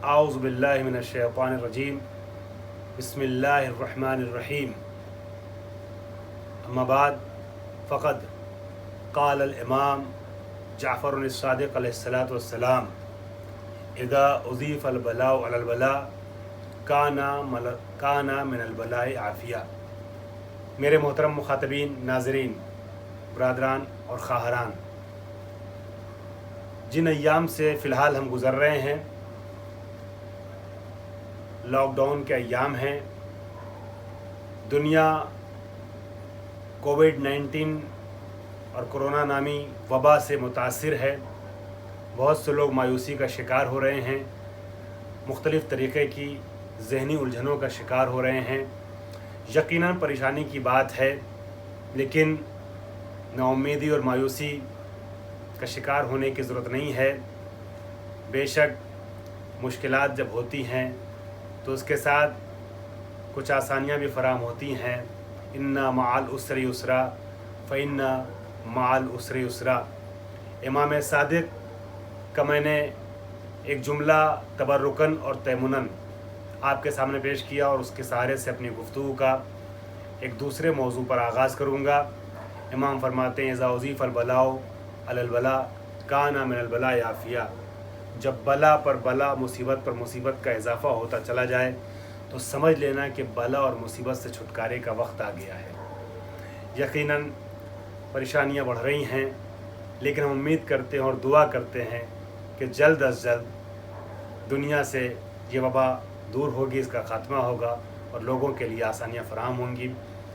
आऊज़ु बिल्लाहि मिनश शैतानिर रजीम बिस्मिल्लाहिर रहमानिर रहीम अम्मा बाद फ़क़द क़ाल अल इमाम जाफ़र as-सादिक़ अलैहिस्सलातु वस्सलाम इज़ा उज़ीफ़ अल बलाउ अलल बला काना मिनल बलाइ आफ़िया। मेरे मोहतरम मुख़ातबीन, नाज़रीन, बरादरान और ख़ाहरान, जिन अय्याम से फ़िलहाल हम गुज़र रहे हैं, लॉकडाउन के अय्याम हैं। दुनिया कोविड-19 और कोरोना नामी वबा से मुतासिर है। बहुत से लोग मायूसी का शिकार हो रहे हैं, मुख्तलिफ़ तरीक़े की ज़हनी उलझनों का शिकार हो रहे हैं। यकीनन परेशानी की बात है, लेकिन नाउम्मीदी और मायूसी का शिकार होने की ज़रूरत नहीं है। बेशक मुश्किलात जब होती हैं तो उसके साथ कुछ आसानियाँ भी फ़राहम होती हैं। इन्ना मअल उसरि युसरा फ़इन्ना मअल उसरि युसरा। इमाम सादिक़ का मैंने एक जुमला तबर्रुकन और तयमुनन आपके सामने पेश किया और उसके सहारे से अपनी गुफ्तगू का एक दूसरे मौजू पर आगाज़ करूँगा। इमाम फरमाते हैं, इज़ा उज़ीफ़ अल बलाउ अलल बला काना मिनल बलाइ आफ़िया। जब बला पर बला, मुसीबत पर मुसीबत का इजाफ़ा होता चला जाए तो समझ लेना कि बला और मुसीबत से छुटकारे का वक्त आ गया है। यकीनन परेशानियां बढ़ रही हैं, लेकिन हम उम्मीद करते हैं और दुआ करते हैं कि जल्द अज जल्द दुनिया से ये वबा दूर होगी, इसका ख़ात्मा होगा और लोगों के लिए आसानियां फराहम होंगी।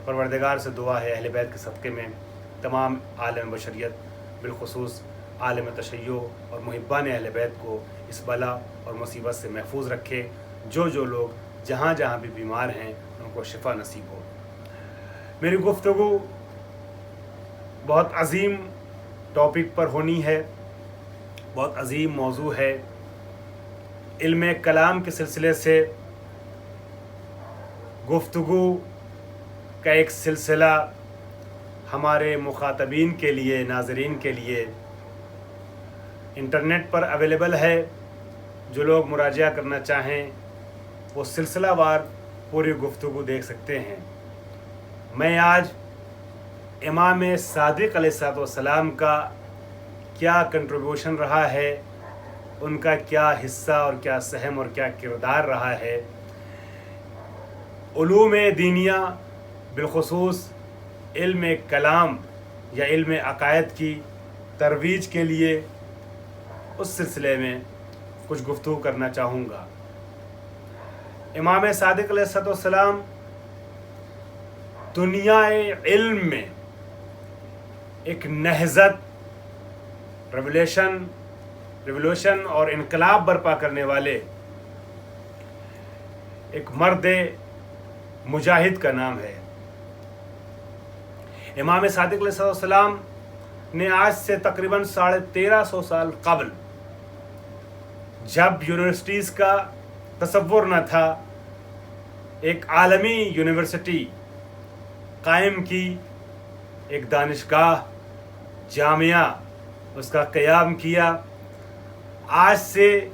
परवरदिगार से दुआ है अहले बैत के सदक़े में तमाम आलम बशरियत, बिलखुसूस आलम तशय्यो और मुहिब्बान अहले बैत को इस बला और मुसीबत से महफूज रखे। जो लोग जहाँ जहाँ भी बीमार हैं उनको शिफा नसीब हो। मेरी गुफ्तगू बहुत अजीम टॉपिक पर होनी है, बहुत अजीम मौजू है। इल्म कलाम के सिलसिले से गुफ्तगू का एक सिलसिला हमारे मुखातबीन के लिए, नाज़रीन के लिए इंटरनेट पर अवेलेबल है। जो लोग मुराजा करना चाहें वो सिलसिलावार पूरी गुफ्तगू देख सकते हैं। मैं आज इमाम सादिक़ अलैहिस्सलाम का क्या कंट्रीब्यूशन रहा है, उनका क्या हिस्सा और क्या सहम और क्या किरदार रहा है उलूम दीनिया, बिलखुसूस इल्म कलाम या इल्म अक़ायद की तरवीज के लिए, उस सिलसिले में कुछ गुफ्तगू करना चाहूँगा। इमाम सादिक़ अलैहिस्सलाम दुनियाए इल्म में एक नहज़त, रिवोल्यूशन और इनकलाब बर्पा करने वाले एक मर्द मुजाहिद का नाम है। इमाम सादिक़ अलैहिस्सलाम ने आज से तकरीबन 1350 साल कबल, जब यूनिवर्सिटीज़ का तसव्वुर न था, एक आलमी यूनिवर्सिटी कायम की, एक दानिशगाह, जामिया, उसका क़याम किया। आज से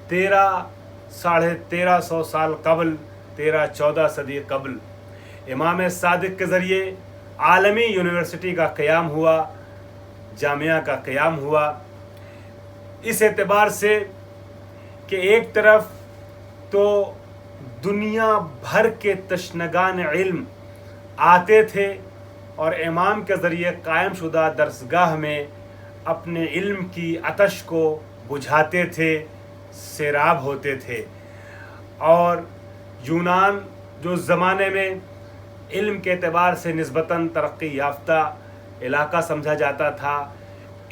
1300-1350 साल कबल, 13-14 सदी कबल इमाम सादिक़ के ज़रिए आलमी यूनिवर्सिटी का क़याम हुआ, जामिया का क़याम हुआ। इस एतबार से कि एक तरफ तो दुनिया भर के तशनगान इल्म आते थे और इमाम के ज़रिए कायम शुदा दरसगाह में अपने इल्म की आतश को बुझाते थे, सैराब होते थे। और यूनान, जो ज़माने में इल्म के एतबार से निस्बतन तरक्की याफ्ता इलाका समझा जाता था,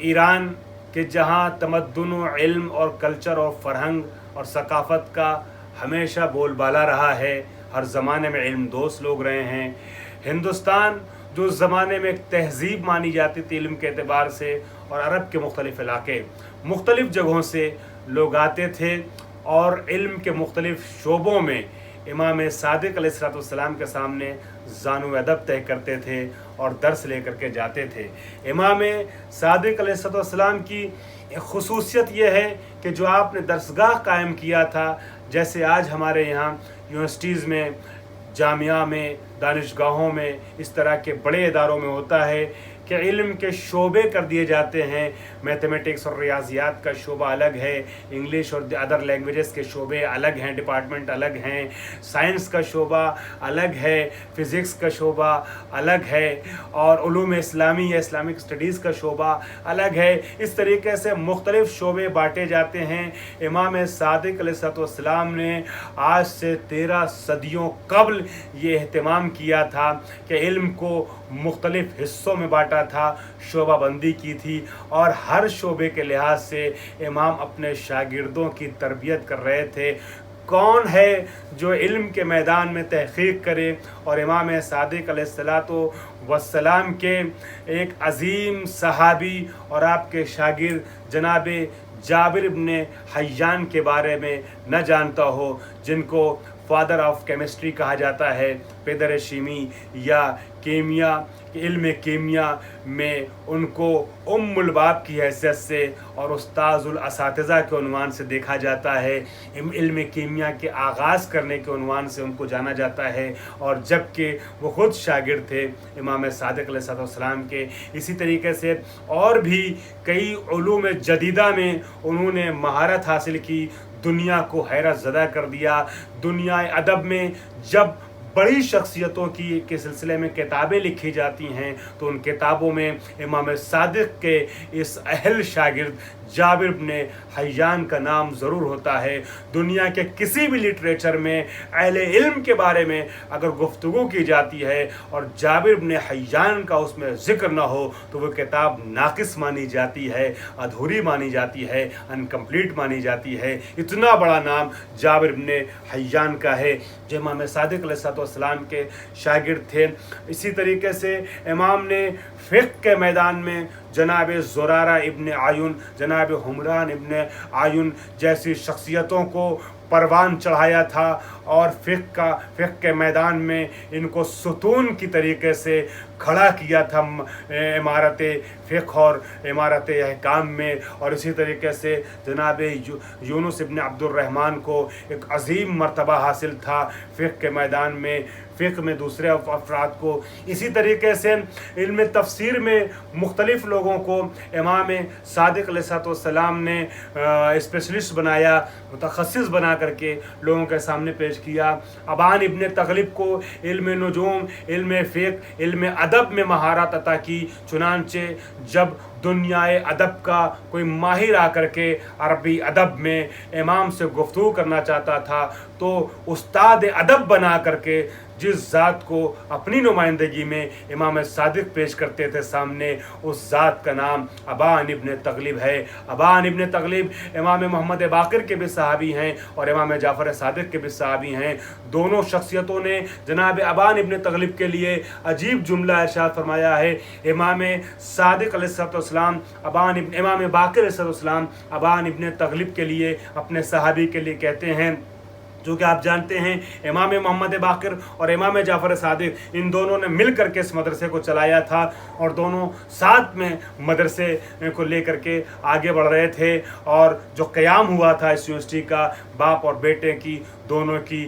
ईरान के जहाँ तमद्दुन, इल्म और कल्चर और फ़रहंग और सकाफ़त का हमेशा बोलबाला रहा है, हर ज़माने में इल्म दोस्त लोग रहे हैं। हिंदुस्तान, जो ज़माने में एक तहज़ीब मानी जाती थी इल्म के एतबार से, और अरब के मुख्तलिफ़ इलाके, मुख्तलिफ़ जगहों से लोग आते थे और इल्म के मुख्तलिफ़ शोबों में इमाम सादिक अलैहिस्सलाम के सामने ज़ानु अदब तय करते थे और दर्स लेकर के जाते थे। इमाम सादिक अलैहिस्सलाम की ख़ुसूसियत ये है कि जो आपने दरसगाह कायम किया था, जैसे आज हमारे यहाँ यूनिवर्सिटीज़ में, जामिया में, दानिशगाहों में, इस तरह के बड़े इदारों में होता है कि इल्म के शोबे कर दिए जाते हैं। मैथमेटिक्स और रियाजियात का शोबा अलग है, इंग्लिश और अदर लैंग्वेजेस के शोबे अलग हैं, डिपार्टमेंट अलग हैं, साइंस का शोबा अलग है, फ़िज़िक्स का शोबा अलग है, और उलूम इस्लामी या इस्लामिक स्टडीज़ का शोबा अलग है। इस तरीके से मुख्तलिफ़ शोबे बांटे जाते हैं। इमाम सादिक अलैहिस्सलाम ने आज से 13 सदियों कबल ये एहतमाम किया था कि इल्म को मुख्तलिफ़ हिस्सों में बांटा था, शोबा बंदी की थी, और हर शोबे के लिहाज से इमाम अपने शागिर्दों की तरबियत कर रहे थे। कौन है जो इल्म के मैदान में तहक़ीक़ करे, और इमाम सादिक अलैहिस्सलातु वस्सलाम के एक अज़ीम सहाबी और आपके शागिर्द जनाब जाबिर इब्न हय्यान के बारे में न जानता हो, जिनको फादर ऑफ केमिस्ट्री कहा जाता है, पेदर शीमी या कीमिया, इल्म कीमिया में उनको उम्मुल बाब की हैसियत से और उस्ताज़ुल असातिज़ा के उन्वान से देखा जाता है। इल्म कीमिया के आगाज़ करने के उन्वान से उनको जाना जाता है, और जबकि वो ख़ुद शागिर्द थे इमाम सादिक अलैहिस्सलाम के। इसी तरीके से और भी कई उलूम जदीदा में उन्होंने महारत हासिल की, दुनिया को हैरत ज़दा कर दिया। दुनिया अदब में जब बड़ी शख्सियतों की के सिलसिले में किताबें लिखी जाती हैं, तो उन किताबों में इमाम सादिक के इस अहल शागिर्द जाबिर इब्न हय्यान का नाम ज़रूर होता है। दुनिया के किसी भी लिटरेचर में अहले इल्म के बारे में अगर गुफ्तगू की जाती है और जाबिर इब्न हय्यान का उसमें ज़िक्र न हो, तो वो किताब नाक़िस मानी जाती है, अधूरी मानी जाती है, अनकम्प्लीट मानी जाती है। इतना बड़ा नाम जाबिर इब्न हय्यान का है, जो इमाम सादिक अलैहिस्सलाम के शागिर्द थे। इसी तरीके से इमाम ने फ़िक़्ह के मैदान में जनाब ज़ुरारा इब्न आयुन, जनाब हुमरान इब्न आयुन जैसी शख्सियतों को परवान चढ़ाया था, और फ़िक़्ह के मैदान में इनको सुतून की तरीके से खड़ा किया था इमारत फ़िक़्ह और इमारत अहकाम में। और इसी तरीके से जनाब यूनुस इब्न अब्दुर्रहमान को एक अज़ीम मर्तबा हासिल था फ़िक़्ह के मैदान में, फ़िक़्ह में दूसरे अफराद को। इसी तरीके से इल्म तफ़सीर में मुख्तलिफ़ लोगों को इमाम सादिक अलैहिस्सलाम ने स्पेशलिस्ट बनाया, मुतख़स्सिस बना करके लोगों के सामने पेश किया। अबान इब्न तग़लिब को इल्म नुजूम, इल्म फ़िक़्ह, इल्म अदब में महारत अता की। चुनांचे जब दुनियाए अदब का कोई माहिर आकर के अरबी अदब में इमाम से गुफ्तगू करना चाहता था, तो उस्ताद अदब बना करके जिस ज़ात को अपनी नुमाइंदगी में इमाम सादिक पेश करते थे सामने, उस ज़ात का नाम अबान इब्न तग़लिब है। अबान इब्न तग़लिब इमाम मोहम्मद बाक़िर के भी सहाबी हैं और इमाम जाफ़र सादिक के भी सहाबी हैं। दोनों शख्सियतों ने जनाब अबान इब्न तग़लिब के लिए अजीब जुमला इरशाद फरमाया है। इमाम सादिक अलैहिस्सलाम इमाम बाक़िर अलैहिस्सलाम अबान इब्न तग़लिब के लिए, अपने सहाबी के लिए कहते हैं, जो कि आप जानते हैं इमाम मोहम्मद बाक़िर और इमाम जाफ़र सादिक, इन दोनों ने मिल कर के इस मदरसे को चलाया था, और दोनों साथ में मदरसे को लेकर के आगे बढ़ रहे थे। और जो क़याम हुआ था इस यूनिवर्सिटी का, बाप और बेटे की दोनों की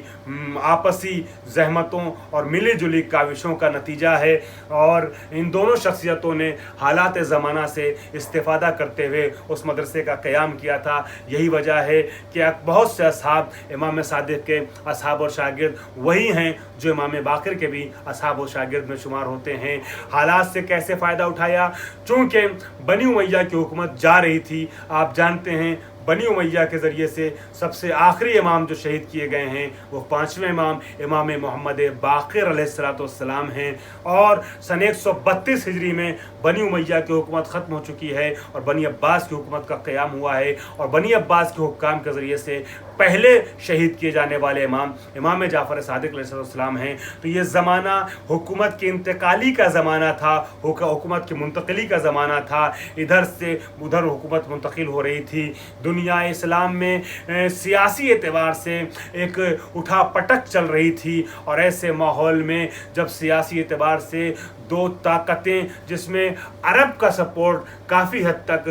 आपसी ज़हमतों और मिली जुली काविशों का नतीजा है। और इन दोनों शख्सियतों ने हालात ज़माना से इस्तिफ़ादा करते हुए उस मदरसे का क़याम किया था। यही वजह है कि बहुत से असहाब इमाम सादिक के असहाब और शागिर्द वही हैं जो इमाम बाक़िर के भी असहाब और शागिर्द में शुमार होते हैं। हालात से कैसे फ़ायदा उठाया? चूँकि बनी उमैया की हुकूमत जा रही थी, आप जानते हैं बनी उमैया के ज़रिए से सबसे आखिरी इमाम जो शहीद किए गए हैं वो 5वें इमाम इमाम मोहम्मद बाक़िर अलैहिस्सलाम हैं। और सन 132 हिजरी में बनी उमैया की हुकूमत ख़त्म हो चुकी है और बनी अब्बास की हुकूमत का क़याम हुआ है। और बनी अब्बास के हुक्काम के ज़रिए से पहले शहीद किए जाने वाले इमाम जाफ़र सादिक अलैहिस्सलाम हैं। तो ये ज़माना हुकूमत की इंतकाली का ज़माना था, हुकूमत की मुंतकिली का ज़माना था। इधर से उधर हुकूमत मुंतकिल हो रही थी। दुनिया इस्लाम में सियासी एतबार से एक उठा पटक चल रही थी, और ऐसे माहौल में जब सियासी एतबार से दो ताकतें जिसमें अरब का सपोर्ट काफ़ी हद तक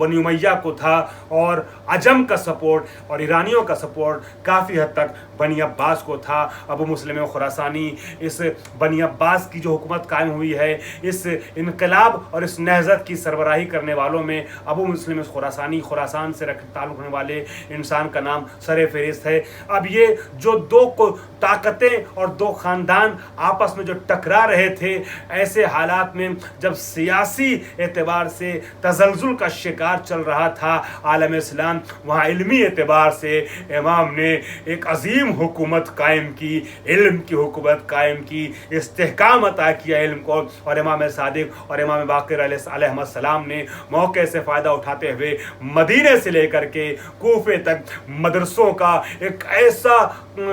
बनी उमैया को था और अजम का सपोर्ट और ईरानियों का सपोर्ट काफ़ी हद तक बनी अब्बास को था। अबू मुस्लिम खुरासानी, इस बनी अब्बास की जो हुकूमत कायम हुई है, इस इनकलाब और इस नहज़त की सरबराही करने वालों में अबू मुस्लिम खुरासानी, खुरासान से ताल्लुक़ रखने वाले इंसान का नाम सर फहरिस्त है। अब ये जो दो ताकतें और दो ख़ानदान आपस में जो टकरा रहे थे, ऐसे हालात में जब सियासी एतबार से तसलजुल का शिकार चल रहा था आलम इस्लाम, वहाँ इल्मी एतबार से इमाम ने एक अजीम हुकूमत कायम की, इल्म की हुकूमत कायम की, इस्तेहकाम अता किया इल्म को, और इमाम सादिक और इमाम बाक़िर अलैहिस्सलाम ने मौके से फ़ायदा उठाते हुए मदीने से लेकर के कूफे तक मदरसों का एक ऐसा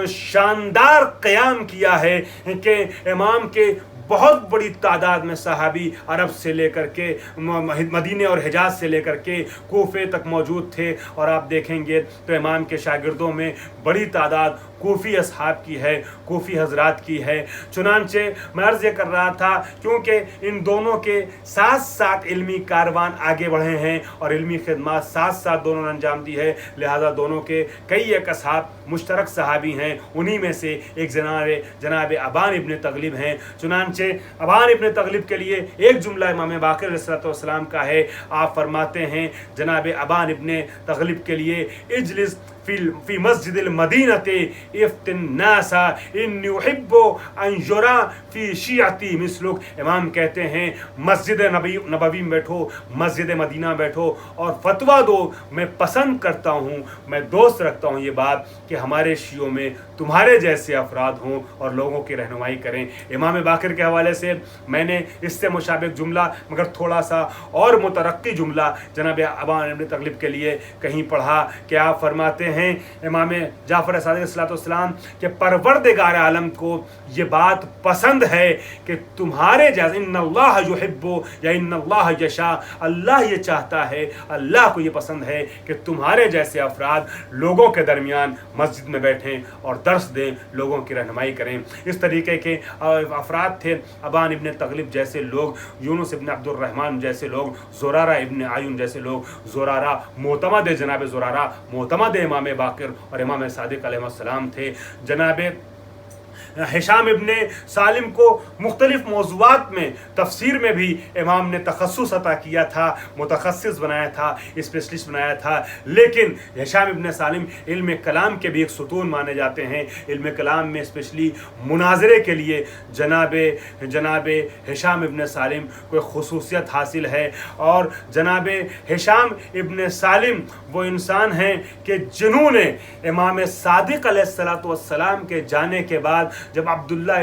शानदार क़याम किया है कि इमाम के बहुत बड़ी तादाद में सहाबी अरब से लेकर के मदीने और हिजाज से लेकर के कूफे तक मौजूद थे, और आप देखेंगे तो इमाम के शागिर्दों में बड़ी तादाद कूफ़ी असहाब की है, कूफ़ी हजरात की है। चुनांचे मैं अर्ज़ कर रहा था, क्योंकि इन दोनों के साथ साथ इल्मी कारवान आगे बढ़े हैं और इल्मी खिदमत साथ साथ दोनों ने अंजाम दी है, लिहाजा दोनों के कई एक असहाब मुश्तरक सहाबी हैं। उन्हीं में से एक जनाब अबान इब्न तगलिब हैं। चुनांचे अबान इब्न तगलिब के लिए एक जुमला इमाम बाक़िर अलैहिस्सलाम का है। आप फरमाते हैं जनाब अबान इब्न तगलिब के लिए, इजलिस फी मस्जिदिल मदीनते इफ्तिन्नासा इन्नी उहिब्बु अन युरा फी शियती मिसलुक। इमाम कहते हैं मस्जिद नबवी में बैठो, मस्जिद मदीना बैठो और फतवा दो, मैं पसंद करता हूँ, मैं दोस्त रखता हूँ ये बात कि हमारे शियों में तुम्हारे जैसे अफराद हों और लोगों की रहनुमाई करें। इमाम बाक़िर के हवाले से मैंने इससे मुशाबिक जुमला मगर थोड़ा सा और मुतरक्की जुमला जनाब अबान इब्न तगलिब के लिए कहीं पढ़ा कि आप फरमाते हैं इमाम जाफ़र सादिक़ अलैहिस्सलाम के परवरदिगार आलम को ये बात पसंद है कि तुम्हारे जैसे, इन्नल्लाह युहिब्बु या इन्नल्लाह यशा, अल्लाह ये चाहता है, अल्लाह को ये पसंद है कि तुम्हारे जैसे अफराद लोगों के दरमियान मस्जिद में बैठें और दर्स दें, लोगों की रहनुमाई करें। इस तरीके के अफराद थे अबान इब्न तगलिब जैसे लोग, यूनुस इब्न अब्दुर्रहमान जैसे लोग, ज़ुरारा इब्न आयुन जैसे लोग। ज़ुरारा मोतमद जनाब ज़ुरारा मोतमद इमाम बाक़िर और इमाम सादिक अलैहिस्सलाम थे। जनाब हिशाम इब्न सालिम को मुख्तलिफ मौज़ूआत में तफसीर में भी इमाम ने तखस्सुस अता किया था, मुतखस्सिस बनाया था, स्पेशलिस्ट बनाया था। लेकिन हिशाम इब्न सालिम इल्म कलाम के भी एक सुतून माने जाते हैं। इल्म कलाम में स्पेशली मुनाजरे के लिए जनाब हिशाम इब्न सालिम को खुसूसियत हासिल है, और जनाब हिशाम इब्न सालिम वो इंसान हैं कि जिन्होंने इमाम सादिक अलैहिस्सलाम के जाने के बाद जब अब्दुल्लाह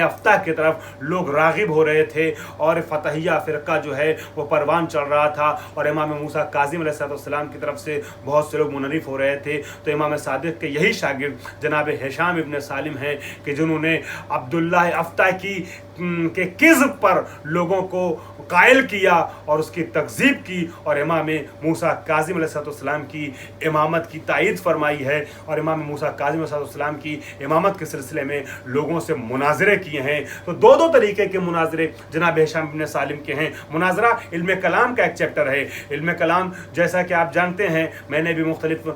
अफ्ता की तरफ लोग राग़िब हो रहे थे और फतहिया फ़िरका जो है वो परवान चल रहा था, और इमाम मूसा काज़िम अलैहिस्सलाम की तरफ से बहुत से लोग मुनरिफ हो रहे थे, तो इमाम सादिक के यही शागिर्द जनाब हिशाम इब्न सालिम हैं कि जिन्होंने अब्दुल्लाह अफ्ता के किज़्ब पर लोगों को कायल किया और उसकी तकज़ीब की, और इमाम मूसा काज़िम अलैहिस्सलाम की इमामत की तायीद फरमाई है, और इमाम मूसा काज़िम अलैहिस्सलाम की इमामत के सिलसिले में लोगों से मुनाजरे किए हैं। तो दो तरीके के मुनाजरे जनाब हिशाम इब्न सालिम के हैं। मुनाजरा इल्म कलाम का एक चैप्टर है। इल्म कलाम जैसा कि आप जानते हैं, मैंने भी मुख्तलिफ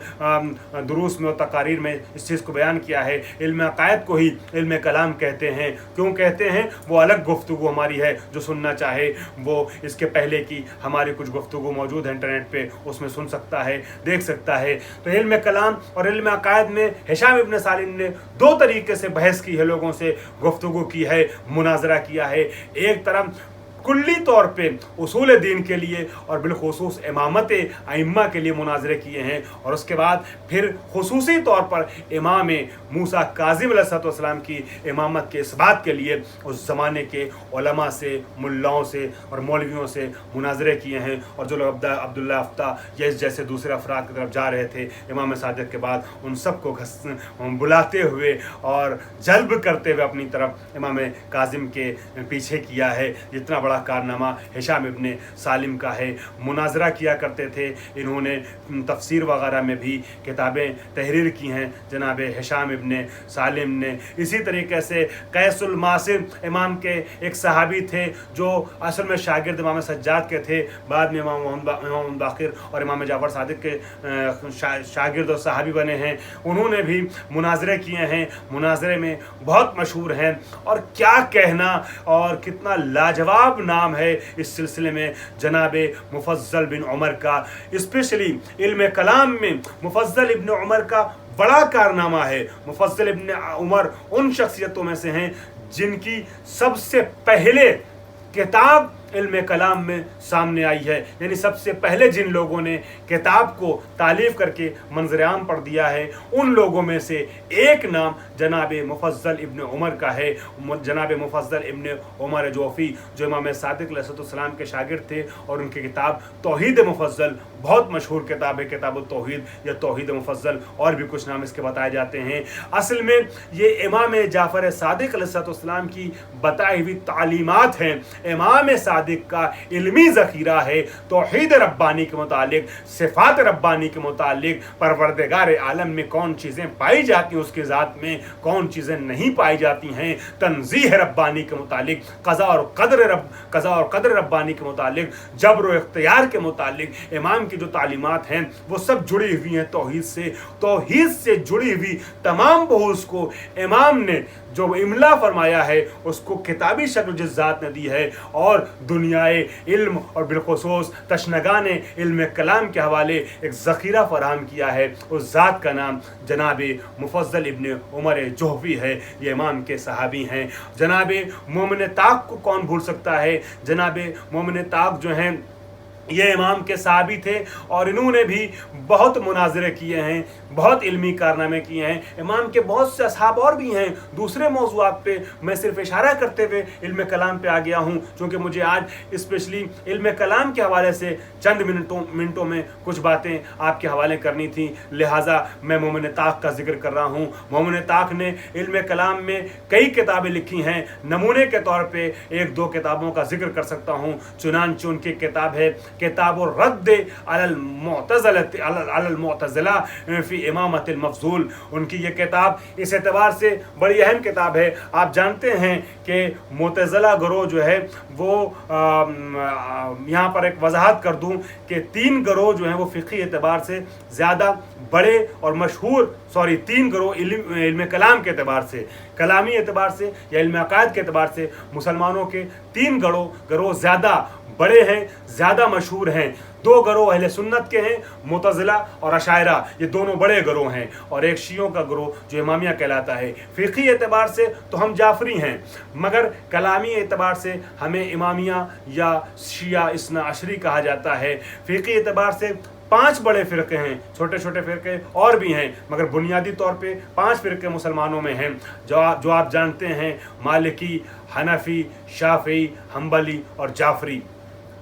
दुरूस में और तकारीर में इस चीज़ को बयान किया है, इल्म अक़ायद को ही इल्म कलाम कहते हैं। क्यों कहते हैं? वो अलग गुफ्तगू हमारी है, जो सुनना चाहे वो इसके पहले की हमारी कुछ गुफ्तगू मौजूद है इंटरनेट पे, उसमें सुन सकता है, देख सकता है। तो इल्म कलाम और इल्म अक़ायद में हिशाम इब्न सालिम ने दो तरीके से बहस की है, लोगों से गुफ्तगू की है, मुनाजरा किया है। एक तरफ कुल्ली तौर पे उसूल दीन के लिए और बिलखुसूस इमामत अइम्मा के लिए मुनाजरे किए हैं, और उसके बाद फिर खुसूसी तौर पर इमाम मूसा काज़िम अलैहिस्सलाम की इमामत के इसबात के लिए उस ज़माने के उलमा से, मुल्लाओं से और मौलवियों से मुनाजरे किए हैं। और जो लोग अब्दुल्लाह अफ्ता या जैसे दूसरे अफराद की तरफ जा रहे थे इमाम सादिक के बाद, उन सबको बुलाते हुए और जल्ब करते हुए अपनी तरफ इमाम काज़िम के पीछे किया है। जितना बड़ा कारनामा हिशाम इब्न सालिम का है। मुनाजरा किया करते थे, इन्होंने तफसीर वगैरह में भी किताबें तहरीर की हैं जनाब हिशाम इब्न सालिम ने। इसी तरीके से कैसुल मासिर इमाम के एक सहाबी थे जो असल में शागिर्द इमाम सज्जाद के थे, बाद में इमाम बाक़िर और इमाम जाफ़र सादिक के शागिर्द और सहाबी बने हैं। उन्होंने भी मुनाजरे किए हैं, मुनाजरे में बहुत मशहूर हैं। और क्या कहना, और कितना लाजवाब नाम है इस सिलसिले में जनाब मुफज्जल बिन उमर का। स्पेशली इल्म कलाम में मुफज्जल इब्न उमर का बड़ा कारनामा है। मुफज्जल इब्न उमर उन शख्सियतों में से हैं जिनकी सबसे पहले किताब इल्म कलाम में सामने आई है, यानी सबसे पहले जिन लोगों ने किताब को तालीफ करके मंजर आम पर दिया है, उन लोगों में से एक नाम जनाब मुफज्जल इब्न उमर का है। जनाब मुफज्जल इब्न उमर जोफ़ी जो इमाम सादिक अलैहिस्सलाम के शागिर्द थे, और उनकी किताब तौहीद मुफज्जल बहुत मशहूर किताब है, किताब तौहीद या तौहीद मुफज्जल, और भी कुछ नाम इसके बताए जाते हैं। असल में ये इमाम जाफ़र सादिक अलैहिस्सलाम की बताई हुई तालीमात हैं, इमाम सादिक का इल्मी ज़ख़ीरा है। तौहीद रब्बानी के मुतालिक, सिफ़ात रब्बानी के मुतालिक, परवरदिगार आलम में कौन चीज़ें पाई जाती हैं, उसकी ज़ात में कौन चीज़ें नहीं पाई जाती हैं, तंज़ीह रब्बानी के मुतालिक, क़ज़ा और क़दर रब्बानी के मुतालिक, जब्र व इख्तियार के मुतालिक इमाम की जो तालीमात हैं वो सब जुड़ी हुई हैं तौहीद से। तौहीद से जुड़ी हुई तमाम बहूस को इमाम ने जो इमला फरमाया है उसको किताबी शक्ल जिस ज़ात ने दी है, और दुनियाए इल्म और बिलखुसूस तशनगान इल्म कलाम के हवाले एक ज़ख़ीरा फराहम किया है। उस ज़ात का नाम जनाब मुफज्जल इब्न उमर जोफ़ी है। ये इमाम के सहाबी हैं। जनाब मोमिन ताक़ को कौन भूल सकता है। जनाब मोमिन ताक़ जो हैं ये इमाम के सहाबी थे, और इन्होंने भी बहुत मुनाजरे किए हैं, बहुत इल्मी कारनामे किए हैं। इमाम के बहुत से असहाब और भी हैं दूसरे मौज़ूआत पे, मैं सिर्फ इशारा करते हुए इल्म कलाम पे आ गया हूँ, क्योंकि मुझे आज स्पेशली इल्म कलाम के हवाले से चंद मिनटों में कुछ बातें आपके हवाले करनी थी, लिहाजा मैं मोमिन ताक़ का जिक्र कर रहा हूँ। मोमिन ताक़ ने इल्म कलाम में कई किताबें लिखी हैं। नमूने के तौर पर एक दो किताबों का जिक्र कर सकता हूँ। चुनांचे उनकी किताब है किताब रद्द अलल मुअतज़िला फ़ी इमामतिल मफ़ज़ूल। उनकी ये किताब इस एतबार से बड़ी अहम किताब है। आप जानते हैं कि मुअतज़िला गिरोह जो है वो यहाँ पर एक वजाहत कर दूँ कि तीन गिरोह जो हैं वो फ़िक़ही एतबार से ज़्यादा बड़े और मशहूर, तीन गिरोह इल्म कलाम के एतबार से, कलामी एतबार से या इल्म अक़ायद के एतबार से मुसलमानों के तीन गिरोह ज़्यादा बड़े हैं, ज़्यादा मशहूर हैं। दो गिरोह अहले सुन्नत के हैं, मुअतज़िला और अशायरा, ये दोनों बड़े गिरोह हैं, और एक शियों का गिरोह जो इमामिया कहलाता है। फ़िक़ही एतबार से तो हम जाफ़री हैं, मगर कलामी एतबार से हमें इमामिया या शिया इस्ना अशरी कहा जाता है। फ़िक़ही एतबार से 5 बड़े फ़िरक़े हैं, छोटे छोटे फ़िरक़े और भी हैं, मगर बुनियादी तौर पे 5 फ़िरक़े मुसलमानों में हैं जो आप जानते हैं, मालिकी, हनफ़ी, शाफ़ी, हम्बली और जाफ़री।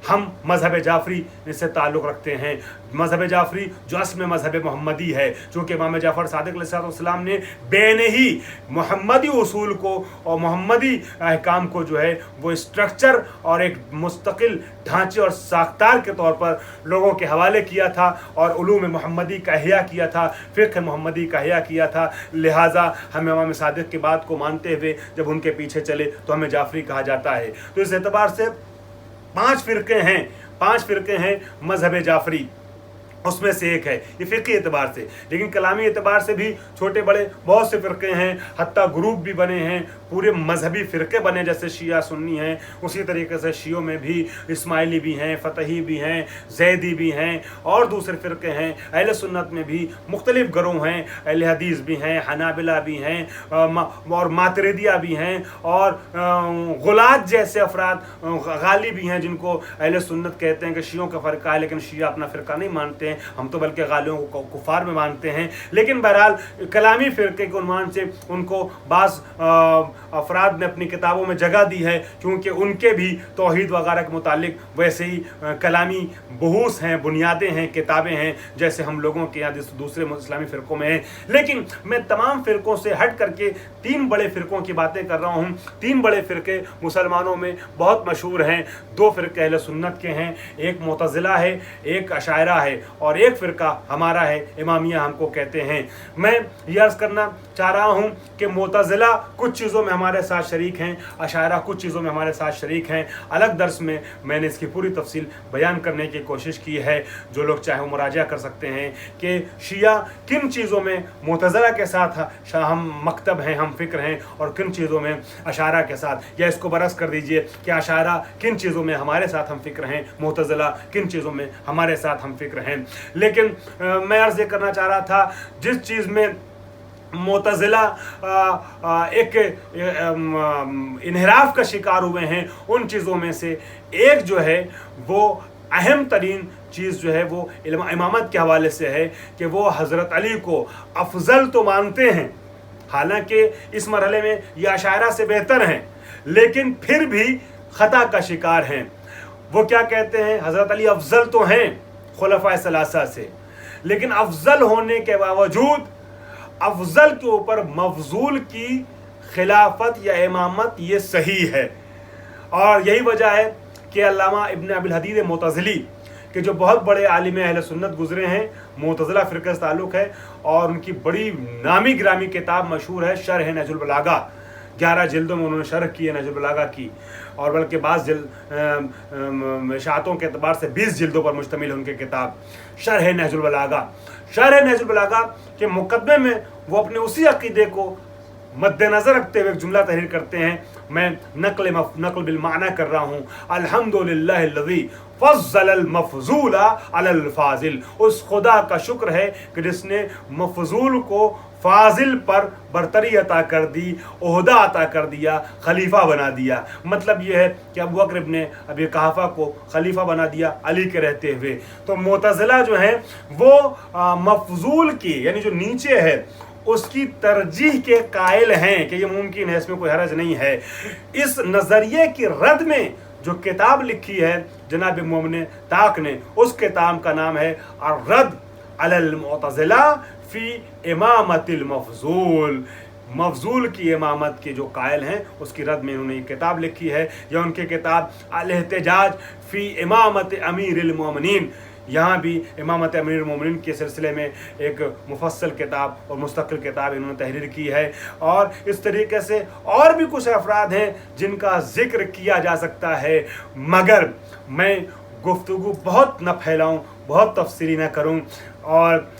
हम मज़हब जाफ़री से ताल्लुक़ रखते हैं। मज़हब जाफ़री जो असल में मज़हब मोहम्मदी है, चूँकि इमाम जाफ़र सादिक अलैहिस्सलाम ने बेने ही मोहम्मदी उसूल को और मोहम्मदी अहकाम को जो है वो स्ट्रक्चर और एक मुस्तकिल ढांचे और साख्तार के तौर पर लोगों के हवाले किया था, और उलूम मोहम्मदी का इहया किया था, फ़िक़्ह मोहम्मदी का इहया किया था। लिहाजा हम इमाम सादिक की बात को मानते हुए जब उनके पीछे चले तो हमें जाफ़री कहा जाता है। तो इस एतबार से 5 फ़िरक़े हैं मज़हब जाफ़री, उसमें से एक है ये फ़िक़ही एतबार से। लेकिन कलामी एतबार से भी छोटे बड़े बहुत से फ़िरक़े हैं, हत्ता ग्रुप भी बने हैं, पूरे मजहबी फ़िरक़े बने, जैसे शिया सुन्नी हैं, उसी तरीके से शियों में भी इस्माइली भी हैं, फ़तही भी हैं, ज़ैदी भी हैं, और दूसरे फ़िरक़े हैं। अहले सुन्नत में भी मुख्तलिफ़ गिरोह हैं, अहले हदीस भी हैं, हनाबिला भी हैं, और मातरिदिया भी हैं, और गुलात जैसे अफराद गाली भी हैं जिनको अहले सुन्नत कहते हैं कि शियों का फ़िरक़ा है, लेकिन शिया अपना फ़िरक़ा नहीं मानते हैं, हम तो बल्कि गालियों को कुफार में मानते हैं। लेकिन बहरहाल कलामी फ़िरक़े के उन्वान से उनको बाज़ अफराद ने अपनी किताबों में जगह दी है, क्योंकि उनके भी तौहीद वगैरह के मुतालिक वैसे ही कलामी बहूस हैं, बुनियादें हैं, किताबें हैं, जैसे हम लोगों के यहाँ दूसरे इस्लामी फ़िरक़ों में हैं। लेकिन मैं तमाम फ़िरक़ों से हट करके 3 बड़े फ़िरक़ों की बातें कर रहा हूँ। 3 बड़े फ़िरक़े मुसलमानों में बहुत मशहूर हैं। 2 फ़िरक़े अहले सुन्नत के हैं, एक मुअतज़िला है, एक अशायरा है, और एक फ़िरक़ा हमारा है, इमामिया हमको कहते हैं। मैं ये अर्ज़ करना चाह रहा हूँ कि मुअतज़िला कुछ चीज़ों में हमारे साथ शरीक हैं, अशायरा कुछ चीज़ों में हमारे साथ शरीक हैं। अलग दर्स में मैंने इसकी पूरी तफसील बयान करने की कोशिश की है, जो लोग चाहे वो मुराजा कर सकते हैं कि शिया किन चीज़ों में मुअतज़िला के साथ हम मकतब हैं, हम फ़िक्र हैं, और किन चीज़ों में अशायरा के साथ। या इसको बरस कर दीजिए कि अशायरा किन चीज़ों में हमारे साथ हम फ़िक्र हैं, मुअतज़िला किन चीज़ों में हमारे साथ हम फ़िक्र हैं। लेकिन मैं अर्ज़ ये करना चाह रहा था, जिस चीज़ में मुअतज़िला एक इन्हिराफ का शिकार हुए हैं, उन चीज़ों में से एक जो है वो अहम तरीन चीज़ जो है वो इमामत के हवाले से है कि वो हज़रत अली को अफजल तो मानते हैं, हालांकि इस मरहले में ये अशायरा से बेहतर हैं, लेकिन फिर भी ख़ता का शिकार हैं। वो क्या कहते हैं, हज़रत अली अफजल तो हैं खुलफ़ाए सलासा से, लेकिन अफजल होने के बावजूद अफजल के ऊपर मफजूल की खिलाफत या इमामत ये सही है। और यही वजह है कि अल्लामा इब्न अबिल हदीद मुअतज़िली के जो बहुत बड़े आलिम अहले सुन्नत गुज़रे हैं, मुअतज़िला फ़िरक़े से ताल्लुक़ है, और उनकी बड़ी नामी गिरामी किताब मशहूर है शरह नहजुल बलागा। 11 जिल्दों में उन्होंने शरह की है नहजुल बलागा की, और बल्कि बाज़ शातों के अतबार से 20 जिल्दों पर मुश्तमिल है उनकी किताब शरह नहजुल बलागा। शरह नहजुल बलागा के मुक़दमे में वो अपने उसी अक़ीदे को मद्देनज़र रखते हुए एक जुमला तहरीर करते हैं। मैं नक़ल बिल माना कर रहा हूँ, अल्हम्दुलिल्लाहिल्लज़ी फ़ज़्ज़लल मफ़ज़ूला अलल फ़ाज़िल। उस खुदा का शुक्र है कि जिसने मफ़ज़ूल को फ़ाज़िल पर बरतरी अता कर दी, ओहदा अता कर दिया, खलीफा बना दिया। मतलब यह है कि अबू बकर इब्न अबी क़हाफ़ा को खलीफा बना दिया अली के रहते हुए। तो मुअतज़िला जो है वो मफ़ज़ूल की, यानी जो नीचे है, उसकी तरजीह के कायल हैं कि ये मुमकिन है, इसमें कोई हरज नहीं है। इस नज़रिए की रद में जो किताब लिखी है जनाब मोमिन ताक़ ने, उस किताब का नाम है अर्रद अलल मुअतज़िला फ़ी इमामतिल मफ़ज़ूल। मफ़ज़ूल की इमामत के जो कायल हैं उसकी रद में उन्होंने ये किताब लिखी है। या उनकी किताब अल एहतिजाज फ़ी इमामत अमीरिल मोमिनीन, यहाँ भी इमामत अमीरुल मोमिनीन के सिलसिले में एक मुफस्सल किताब और मुस्तक़िल किताब इन्होंने तहरीर की है। और इस तरीके से और भी कुछ अफराद हैं जिनका ज़िक्र किया जा सकता है, मगर मैं गुफ्तगू बहुत न फैलाऊँ, बहुत तफसीली न करूँ, और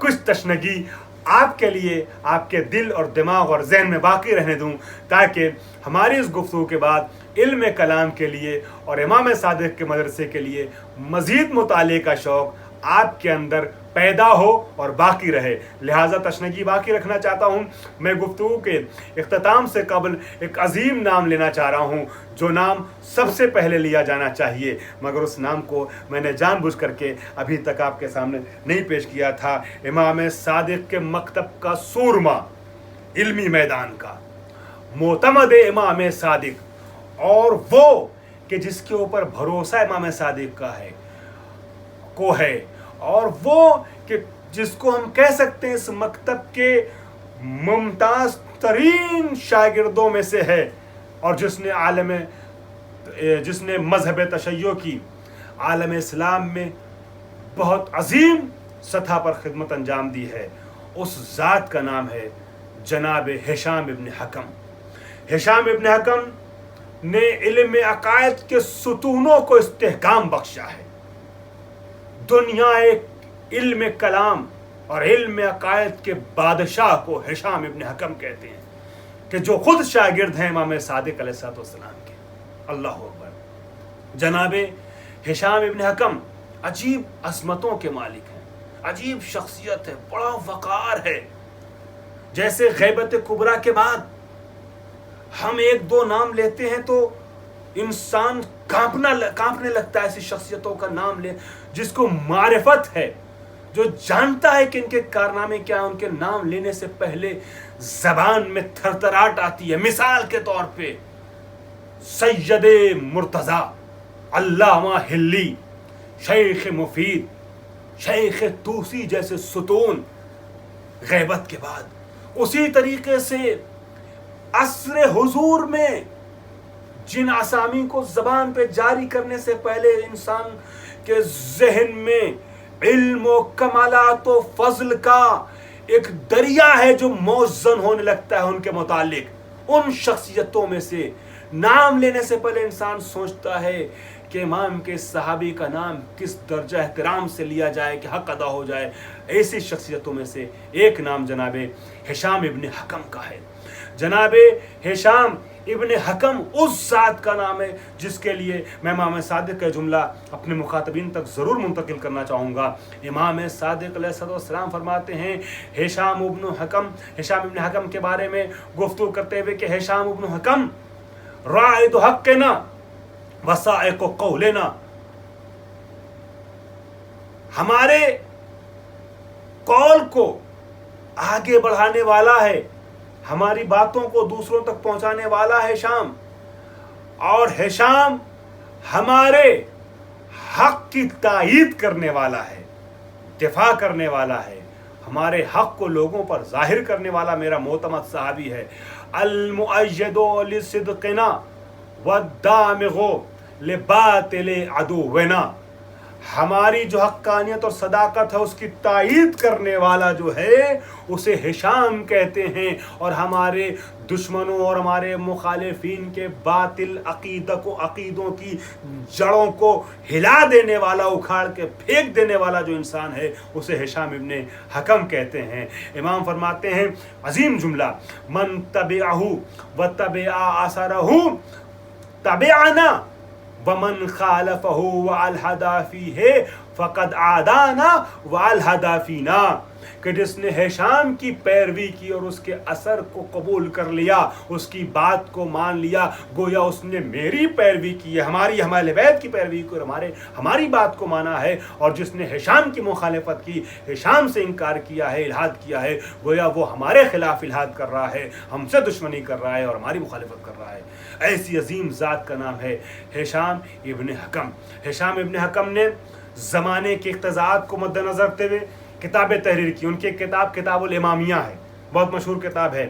कुछ तशनगी आपके लिए, आपके दिल और दिमाग और जहन में बाकी रहने दूँ, ताकि हमारी इस गुफ्तगू के बाद इल्म कलाम के लिए और इमाम सादिक के मदरसे के लिए मज़ीद मुताले का शौक़ आपके अंदर पैदा हो और बाकी रहे। लिहाजा तशनगी बाकी रखना चाहता हूँ। मैं गुफ्तगू के इख्तिताम से कबल एक अजीम नाम लेना चाह रहा हूँ, जो नाम सबसे पहले लिया जाना चाहिए, मगर उस नाम को मैंने जानबूझ करके अभी तक आपके सामने नहीं पेश किया था। इमाम सादिक के मकतब का सूरमा, इल्मी मैदान का मोतमद इमाम सादिक, और वो कि जिसके ऊपर भरोसा इमाम सादिक का है को है, और वो कि जिसको हम कह सकते हैं इस मकतब के मुमताज़ तरीन शागिर्दों में से है, और जिसने मज़हब तशय्यो की आलम इस्लाम में बहुत अजीम सतह पर खिदमत अंजाम दी है। उस ज़ात का नाम है जनाब हिशाम इब्न हकम। हिशाम इब्न हकम ने इल्म अकायद के सुतूनों को इस्तेहकाम बख्शा है। दुनिया एक इल्म कलाम और इल्म अकायद के बादशाह को हिशाम इब्न हकम कहते हैं, कि जो खुद शागिर्द हैं इमाम सादिक अलैहिस्सलाम के। अल्लाह अकबर। जनाब हिशाम इब्न हकम अजीब अज़मतों के मालिक हैं, अजीब शख्सियत है, बड़ा वक़ार है। जैसे गैबत कुबरा के बाद हम एक दो नाम लेते हैं तो इंसान कांपने लगता है ऐसी शख्सियतों का नाम ले, जिसको मारिफत है, جو جانتا ہے کہ ان کے کارنامے کیا ہیں، ان کے نام لینے سے پہلے زبان میں تھرتھراہٹ آتی ہے. مثال کے طور پہ سید مرتضی، علامہ ہلی، شیخ مفید، شیخ توسی جیسے ستون غیبت کے بعد. اسی طریقے سے عصر حضور میں جن اسامی کو زبان پہ جاری کرنے سے پہلے انسان کے ذہن میں علم و کمالات و فضل کا ایک دریا ہے جو موزن ہونے لگتا ہے ان کے متعلق، ان شخصیتوں میں سے نام لینے سے پہلے انسان سوچتا ہے کہ امام کے صحابی کا نام کس درجہ احترام سے لیا جائے کہ حق ادا ہو جائے. ایسی شخصیتوں میں سے ایک نام جناب ہشام ابن حکم کا ہے. جناب ہشام ابن حکم اس ذات کا نام ہے جس کے لیے میں امام صادق کا جملہ اپنے مخاطبین تک ضرور منتقل کرنا چاہوں گا. امام صادق علیہ السلام فرماتے ہیں ہشام ابن حکم کے بارے میں گفتگو کرتے ہوئے کہ ہشام ابن حکم رائد حقنا وسائق قولنا، ہمارے قول کو آگے بڑھانے والا ہے، ہماری باتوں کو دوسروں تک پہنچانے والا ہے ہشام. اور ہشام ہمارے حق کی تائید کرنے والا ہے، دفاع کرنے والا ہے، ہمارے حق کو لوگوں پر ظاہر کرنے والا میرا معتمد صحابی ہے. المؤید لصدقنا والدامغ لباطل عدونا، ہماری جو حقانیت اور صداقت ہے اس کی تائید کرنے والا جو ہے اسے ہشام کہتے ہیں، اور ہمارے دشمنوں اور ہمارے مخالفین کے باطل عقیدوں کی جڑوں کو ہلا دینے والا، اکھاڑ کے پھینک دینے والا جو انسان ہے اسے ہشام ابن حکم کہتے ہیں. امام فرماتے ہیں عظیم جملہ، من تبعہ وتبع اثرہ تبعنا ومن خالفہ والہدى فیہ فقد عادانا والہدى فینا، کہ جس نے ہشام کی پیروی کی اور اس کے اثر کو قبول کر لیا، اس کی بات کو مان لیا، گویا اس نے میری پیروی کی ہے، ہماری اہل بیت کی پیروی کی اور ہماری بات کو مانا ہے. اور جس نے ہشام کی مخالفت کی، ہشام سے انکار کیا ہے، الحاد کیا ہے، گویا وہ ہمارے خلاف الحاد کر رہا ہے، ہم سے دشمنی کر رہا ہے اور ہماری مخالفت کر رہا ہے. ایسی عظیم ذات کا نام ہے ہشام ابن حکم. ہشام ابن حکم نے زمانے کے اقتضاءات کو مد نظر رکھتے ہوئے کتابیں تحریر کی. ان کی کتاب الامامیہ ہے، بہت مشہور کتاب ہے.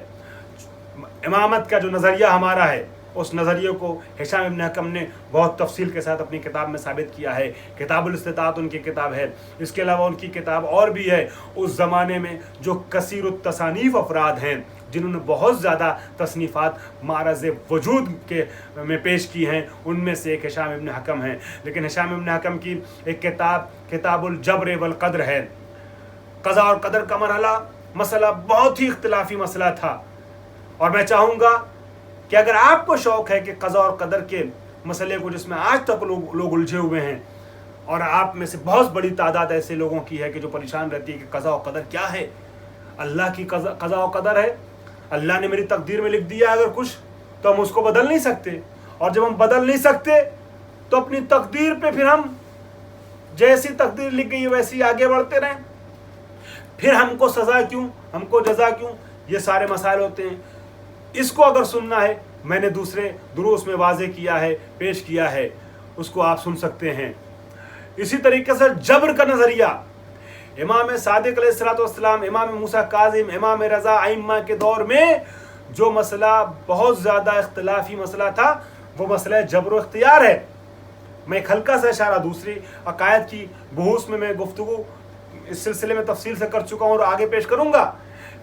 امامت کا جو نظریہ ہمارا ہے اس نظریے کو ہشام ابن حکم نے بہت تفصیل کے ساتھ اپنی کتاب میں ثابت کیا ہے. کتاب الاستطاعت ان کی کتاب ہے. اس کے علاوہ ان کی کتاب اور بھی ہے. اس زمانے میں جو کثیر التصانیف افراد ہیں جنہوں نے بہت زیادہ تصنیفات معرض وجود میں پیش کی ہیں، ان میں سے ایک ہشام ابن حکم ہیں. لیکن ہشام ابن حکم کی ایک کتاب الجبر والقدر ہے. قضاء اور قدر کا مسئلہ بہت ہی اختلافی مسئلہ تھا، اور میں چاہوں گا کہ اگر آپ کو شوق ہے کہ قضاء اور قدر کے مسئلے کو جس میں آج تک لوگ الجھے ہوئے ہیں، اور آپ میں سے بہت بڑی تعداد ایسے لوگوں کی ہے کہ جو پریشان رہتی ہے کہ قضاء و قدر کیا ہے. اللہ کی قضاء و قدر ہے، اللہ نے میری تقدیر میں لکھ دیا اگر کچھ تو ہم اس کو بدل نہیں سکتے، اور جب ہم بدل نہیں سکتے تو اپنی تقدیر پہ پھر ہم جیسی تقدیر لکھ گئی ویسی آگے بڑھتے رہیں. پھر ہم کو سزا کیوں، ہم کو جزا کیوں، یہ سارے مسائل ہوتے ہیں. اس کو اگر سننا ہے، میں نے دوسرے دروس میں واضح کیا ہے، پیش کیا ہے، اس کو آپ سن سکتے ہیں. اسی طریقے سے جبر کا نظریہ، امام صادق علیہ السلام، امام موسیٰ کاظم، امام رضا ائمہ کے دور میں جو مسئلہ بہت زیادہ اختلافی مسئلہ تھا وہ مسئلہ جبر و اختیار ہے. میں ایک ہلکا سا اشارہ دوسری عقائد کی بحوث میں گفتگو اس سلسلے میں تفصیل سے کر چکا ہوں اور آگے پیش کروں گا،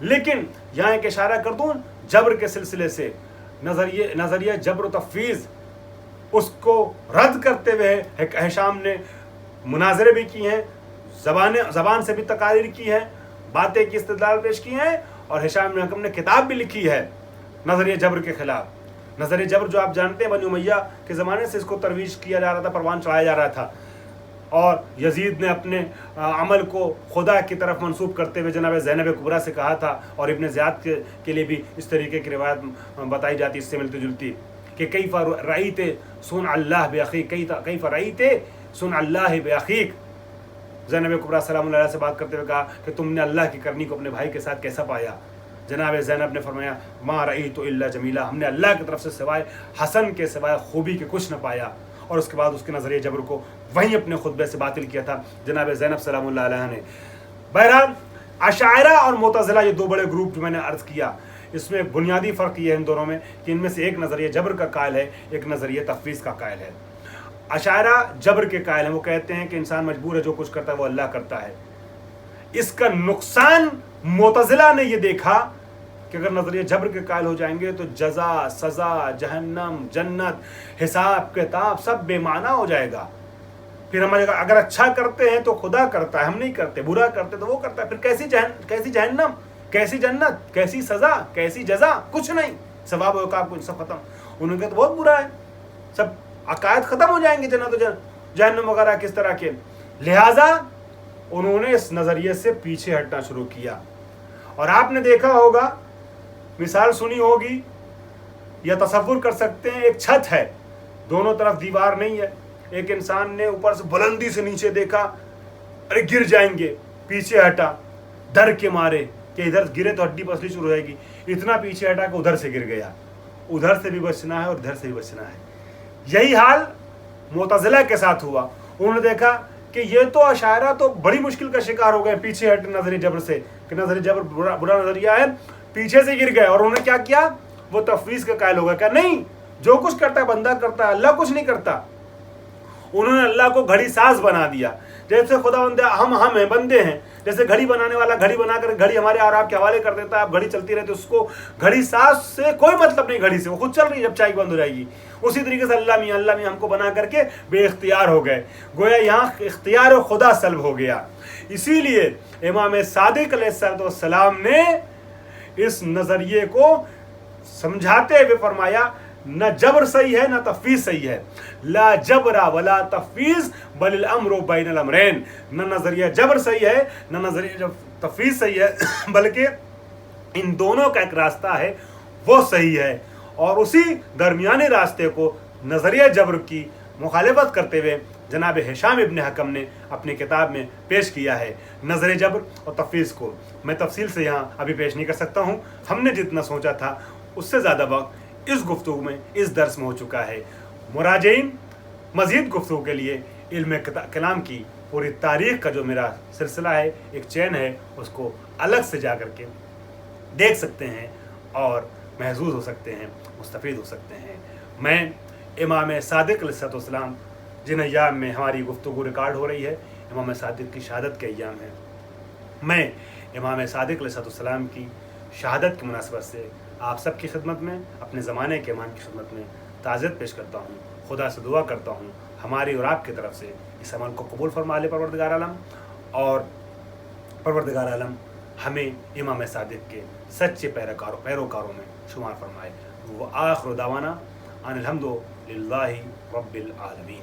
لیکن یہاں ایک اشارہ کر دوں جبر کے سلسلے سے. نظریہ جبر و تفویض، اس کو رد کرتے ہوئے ہشام نے مناظرے بھی کی ہیں، زبان سے بھی تقاریر کی ہیں، باتیں کی، استدلال پیش کی ہیں، اور ہشام بن حکم نے کتاب بھی لکھی ہے نظریہ جبر کے خلاف. نظریہ جبر جو آپ جانتے ہیں بنی امیہ کے زمانے سے اس کو ترویج کیا جا رہا تھا، پروان چڑھایا جا رہا تھا، اور یزید نے اپنے عمل کو خدا کی طرف منسوب کرتے ہوئے جناب زینب کبریٰ سے کہا تھا، اور ابن زیاد کے لیے بھی اس طریقے کی روایت بتائی جاتی اس سے ملتی جلتی کہ کیف رأیت صنع اللہ بأخیک، کیف رأیت صنع اللہ بأخیک، ज़ैनब कुबरा सलाम अलैहा से बात करते हुए कहा कि तुमने अल्लाह की करनी को अपने भाई के साथ कैसा पाया? जनाब ज़ैनब ने फरमाया मा रई तो इल्ला जमीला, हमने अल्लाह की तरफ से सिवाय हसन के सिवाय खूबी के कुछ न पाया। और उसके बाद उसके नज़रिए जबर को वहीं अपने खुतबे से बातिल किया था जनाब ज़ैनब सलामुल्लाह अलैहा ने। बहरहाल अशायरा और मुतज़िला ये दो बड़े ग्रुप जो मैंने अर्ज़ किया, इसमें बुनियादी फ़र्क ये है इन दोनों में कि इनमें से एक नज़रिया जबर का कायल है, एक नज़रिया तफ़वीज़ का कायल है। अशायरा जबर के कायल हैं, वो कहते हैं कि इंसान मजबूर है, जो कुछ करता है वो अल्लाह करता है। इसका नुकसान मुतज़िला ने ये देखा कि अगर नज़रिया जबर के कायल हो जाएंगे तो जज़ा, सज़ा, जहन्नम, जन्नत, हिसाब किताब सब बेमाना हो जाएगा। फिर हमारे अगर अच्छा करते हैं तो खुदा करता है, हम नहीं करते, बुरा करते तो वो करता है, फिर कैसी जहन्नम, कैसी जन्नत, कैसी सज़ा, कैसी जज़ा, कुछ नहीं, सवाब औकाब सब खत्म। उन्होंने कहा तो बहुत बुरा है, सब अकायद ख़त्म हो जाएंगे, जन्नत जहन्नम वगैरह किस तरह के। लिहाजा उन्होंने इस नज़रिए से पीछे हटना शुरू किया। और आपने देखा होगा, मिसाल सुनी होगी या तसव्वुर कर सकते हैं, एक छत है, दोनों तरफ दीवार नहीं है, एक इंसान ने ऊपर से बुलंदी से नीचे देखा, अरे गिर जाएंगे, पीछे हटा डर के मारे कि इधर गिरे तो हड्डी पसली शुरू हो जाएगी, इतना पीछे हटा कि उधर से गिर गया। उधर से भी बचना है और इधर से भी बचना है। यही हाल मुतज़िला के साथ हुआ। उन्होंने देखा कि ये तो अशायरा तो बड़ी मुश्किल का शिकार हो गए पीछे हट नज़रिए जबर से, कि नज़रिए जबर बुरा नज़रिया है, पीछे से गिर गए। और उन्होंने क्या किया, वो तफवीज़ का कायल हो गया, क्या नहीं, जो कुछ करता है बंदा करता है, अल्लाह कुछ नहीं करता। उन्होंने अल्लाह को घड़ी साज बना दिया, जैसे खुदा हम हैं, बंदे हैं। जैसे घड़ी बनाने वाला घड़ी बनाकर घड़ी हमारे और आपके हवाले कर देता है, आप घड़ी चलती रहती है, उसको घड़ी साज से कोई मतलब नहीं, घड़ी से वो खुद चल रही है, जब चाय बंद हो जाएगी। उसी तरीके से अल्लाह मियाँ हमको बना करके बेइख्तियार हो गए, गोया यहाँ इख्तियार खुदा सल्ब हो गया। इसीलिए इमाम सादिक अलैहिस्सलाम ने इस नज़रिए को समझाते हुए फरमाया, न जबर सही है न तफवीज़ सही है, ला जबरा वला तफवीज़ बलिल अम्रु बैनल अमरैन। न नज़रिया जबर सही है न नज़रिया तफवीज़ सही है, बल्कि इन दोनों का एक रास्ता है, वो सही है। और उसी दरमियानी रास्ते को नज़रिया जबर की मुखालिफत करते हुए जनाब हिशाम इब्न हकम ने अपनी किताब में पेश किया है। नज़र जबर और तफवीज़ को मैं तफसील से यहाँ अभी पेश नहीं कर सकता हूँ, हमने जितना सोचा था उससे ज़्यादा वक्त इस गुफ्तगू में, इस दर्स में हो चुका है। मुराजईन मज़ीद गुफ्तगू के लिए इल्म कलाम की पूरी तारीख़ का जो मेरा सिलसिला है, एक चैन है, उसको अलग से जा कर के देख सकते हैं और महसूस हो सकते हैं, मुस्तफ़ीद हो सकते हैं। मैं इमाम सादिक अलैहिस्सलाम जिन अय्याम में हमारी गुफ्तगू रिकॉर्ड हो रही है, इमाम सादिक की शहादत के अय्याम हैं, मैं इमाम सादिक अलैहिस्सलाम की शहादत की मुनासबत से आप सब की खिदमत में, अपने ज़माने के इमाम की खिदमत में ताज़ियत पेश करता हूँ। खुदा से दुआ करता हूँ हमारी और आपकी तरफ से इस अमल को कबूल फरमा ले परवरदिगार आलम, और परवरदिगार आलम हमें इमाम सादिक के सच्चे पैरोकारों में शुमार फरमाए। वो आखिर दावाना अनिल हम्दुलिल्लाहि रब्बिल आलमीन।